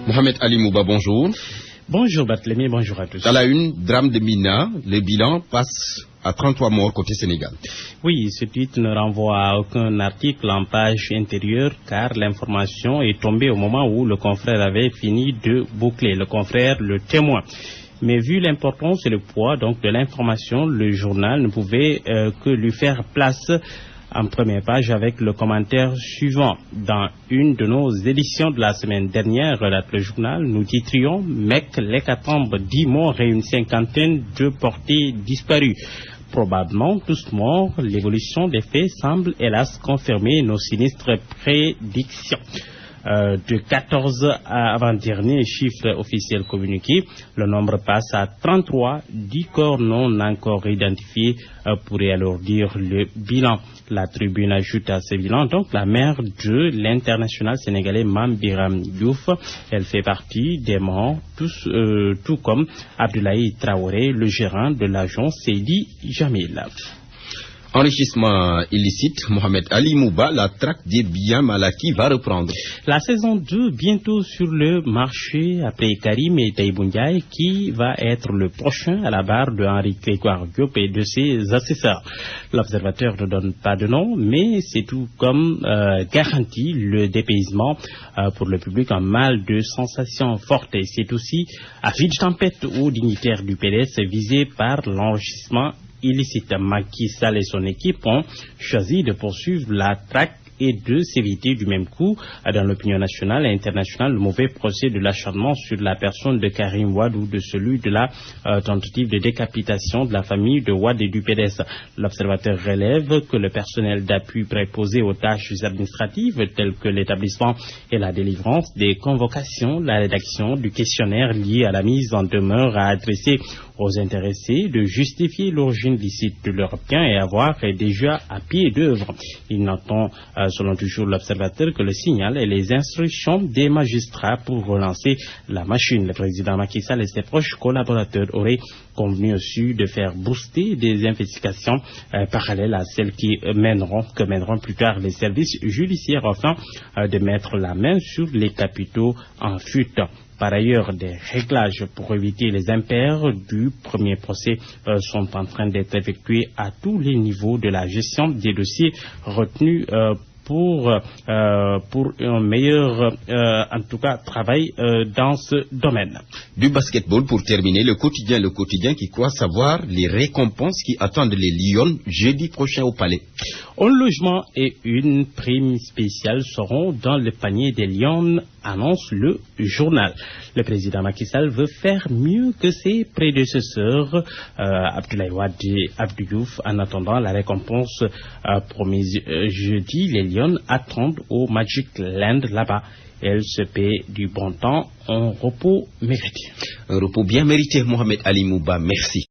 Mohamed Ali Mouba, bonjour. Bonjour Barthélémy, bonjour à tous. Dans la une, drame de Mina, le bilan passe à 33 morts côté Sénégal. Oui, ce titre ne renvoie à aucun article en page intérieure car l'information est tombée au moment où le confrère avait fini de boucler. Le confrère, le témoin. Mais vu l'importance et le poids donc de l'information, le journal ne pouvait que lui faire place en première page avec le commentaire suivant. Dans une de nos éditions de la semaine dernière, relate le journal, nous titrions « Mec, l'hécatombe, 10 morts et une cinquantaine de portés disparus ». Probablement tous morts, l'évolution des faits semble hélas confirmer nos sinistres prédictions. De 14 avant-dernier chiffre officiel communiqué, le nombre passe à 33, 10 corps non encore identifiés pourrait alors dire le bilan. La tribune ajoute à ce bilan donc la mère de l'international sénégalais Mame Biram Diouf. Elle fait partie des morts, tout comme Abdoulaye Traoré, le gérant de l'agence Seydi Jamil. Enrichissement illicite, Mohamed Ali Mouba, la traque des biens mal acquis va reprendre. La saison 2 bientôt sur le marché après Karim et Taïbou Ndiaye qui va être le prochain à la barre de Henri Grégoire Diop et de ses assesseurs. L'observateur ne donne pas de nom, mais c'est tout comme garantit le dépaysement pour le public en mal de sensations fortes. Et c'est aussi à vide tempête aux dignitaires du PDS visés par l'enrichissement illicite. Macky Sall et son équipe ont choisi de poursuivre la traque et de s'éviter du même coup, dans l'opinion nationale et internationale, le mauvais procès de l'acharnement sur la personne de Karim Wade ou de celui de la tentative de décapitation de la famille de Wade et du PDS. L'observateur relève que le personnel d'appui préposé aux tâches administratives telles que l'établissement et la délivrance des convocations, la rédaction du questionnaire lié à la mise en demeure a adressé aux intéressés de justifier l'origine licite de leurs biens et avoir déjà à pied d'œuvre. Il n'entend, selon toujours l'observateur, que le signal et les instructions des magistrats pour relancer la machine. Le président Macky Sall et ses proches collaborateurs auraient convenu aussi de faire booster des investigations parallèles à celles que mèneront plus tard les services judiciaires afin de mettre la main sur les capitaux en fuite. Par ailleurs, des réglages pour éviter les impairs du premier procès sont en train d'être effectués à tous les niveaux de la gestion des dossiers retenus pour un meilleur, en tout cas, travail dans ce domaine. Du basketball pour terminer, le quotidien qui croit savoir les récompenses qui attendent les Lions jeudi prochain au Palais. Un logement et une prime spéciale seront dans le panier des Lions, annonce le journal. Le président Macky Sall veut faire mieux que ses prédécesseurs, Abdoulaye Wade et Abdou Diouf. En attendant la récompense promise jeudi, les Lions attendent au Magic Land là-bas. Elle se paie du bon temps, un repos mérité. Un repos bien mérité, Mohamed Ali Mouba, merci.